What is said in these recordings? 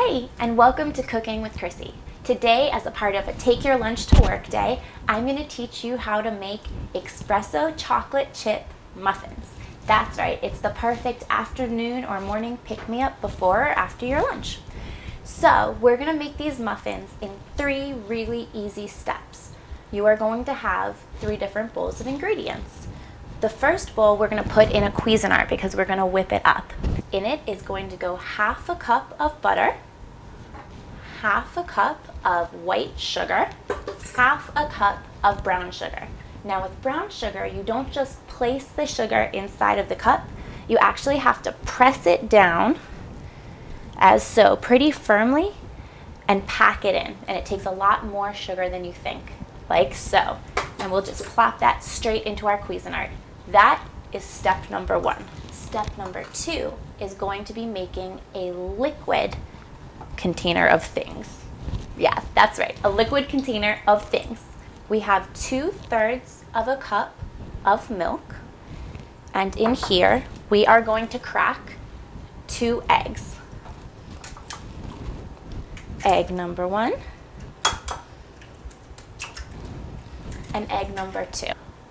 Hey, and welcome to Cooking with Krissy. Today, as a part of a Take Your Lunch to Work day, I'm going to teach you how to make espresso chocolate chip muffins. That's right, it's the perfect afternoon or morning pick-me-up before or after your lunch. So, we're going to make these muffins in 3 really easy steps. You are going to have 3 different bowls of ingredients. The first bowl we're going to put in a Cuisinart because we're going to whip it up. In it is going to go half a cup of butter, half a cup of white sugar, half a cup of brown sugar. Now with brown sugar, you don't just place the sugar inside of the cup, you actually have to press it down as so, pretty firmly, and pack it in. And it takes a lot more sugar than you think, like so. And we'll just plop that straight into our Cuisinart. That is step number 1. Step number 2 is going to be making a liquid container of things. Yeah, that's right, a liquid container of things. We have 2/3 of a cup of milk, and in here we are going to crack 2 eggs. Egg number 1 and egg number 2.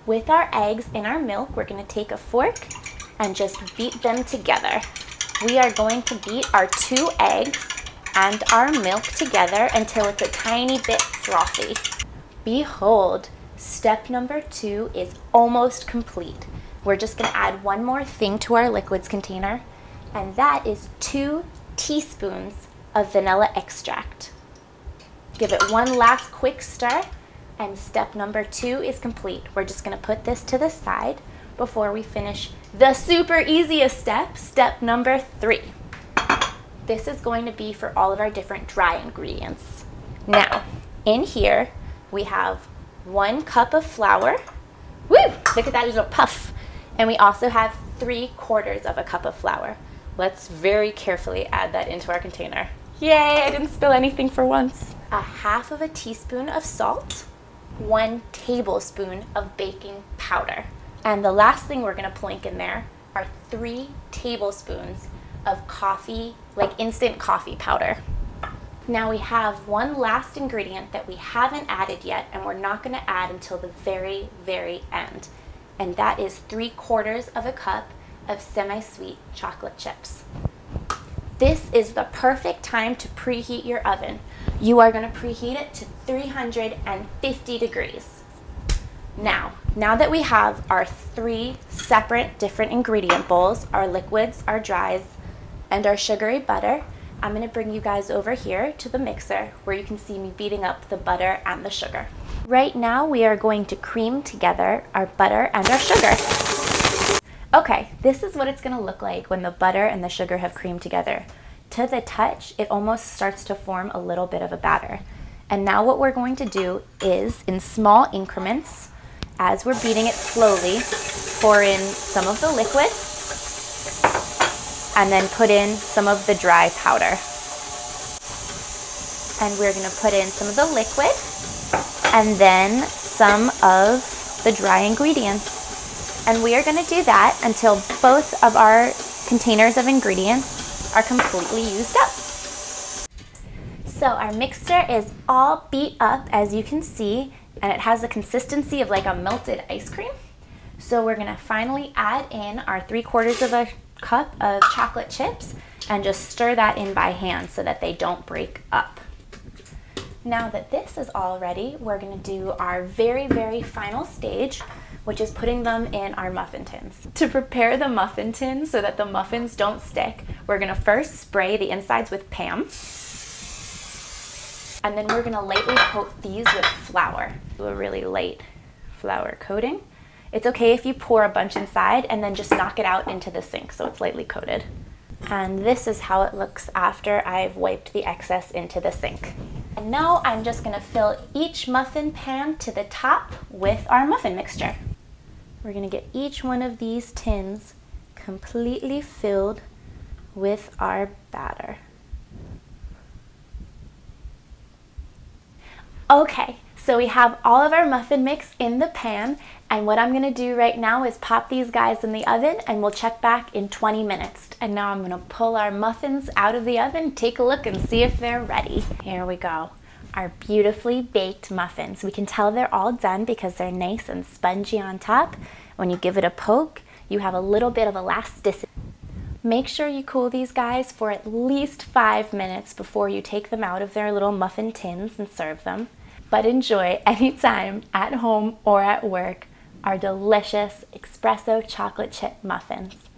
With our eggs in our milk, we're going to take a fork and just beat them together. We are going to beat our 2 eggs and our milk together until it's a tiny bit frothy. Behold, step number 2 is almost complete. We're just going to add one more thing to our liquids container, and that is 2 teaspoons of vanilla extract. Give it one last quick stir, and step number 2 is complete. We're just going to put this to the side before we finish the super easiest step, step number 3. This is going to be for all of our different dry ingredients. Now, in here, we have 1 cup of flour. Woo! Look at that little puff. And we also have 3/4 of a cup of flour. Let's very carefully add that into our container. Yay, I didn't spill anything for once. 1/2 of a teaspoon of salt, 1 tablespoon of baking powder. And the last thing we're going to plink in there are 3 tablespoons of coffee, like instant coffee powder. Now we have one last ingredient that we haven't added yet, and we're not going to add until the very, very end. And that is 3/4 of a cup of semi-sweet chocolate chips. This is the perfect time to preheat your oven. You are going to preheat it to 350 degrees. Now that we have our 3 separate different ingredient bowls, our liquids, our dries, and our sugary butter, I'm going to bring you guys over here to the mixer where you can see me beating up the butter and the sugar. Right now we are going to cream together our butter and our sugar. Okay, this is what it's going to look like when the butter and the sugar have creamed together. To the touch, it almost starts to form a little bit of a batter. And now what we're going to do is, in small increments, as we're beating it slowly, pour in some of the liquid and then put in some of the dry powder. And we're going to put in some of the liquid and then some of the dry ingredients. And we are going to do that until both of our containers of ingredients are completely used up. So our mixture is all beat up, as you can see, and it has the consistency of like a melted ice cream. So we're going to finally add in our 3/4 of a cup of chocolate chips and just stir that in by hand so that they don't break up. Now that this is all ready, we're going to do our very, very final stage, which is putting them in our muffin tins. To prepare the muffin tins so that the muffins don't stick, we're going to first spray the insides with Pam. And then we're going to lightly coat these with flour. Do a really light flour coating. It's okay if you pour a bunch inside and then just knock it out into the sink so it's lightly coated. And this is how it looks after I've wiped the excess into the sink. And now I'm just going to fill each muffin pan to the top with our muffin mixture. We're going to get each one of these tins completely filled with our batter. Okay, So we have all of our muffin mix in the pan, and what I'm gonna do right now is pop these guys in the oven and we'll check back in 20 minutes. And now I'm gonna pull our muffins out of the oven, take a look and see if they're ready. Here we go. Our beautifully baked muffins. We can tell they're all done because they're nice and spongy on top. When you give it a poke, you have a little bit of elasticity. Make sure you cool these guys for at least 5 minutes before you take them out of their little muffin tins and serve them. But enjoy anytime at home or at work our delicious espresso chocolate chip muffins.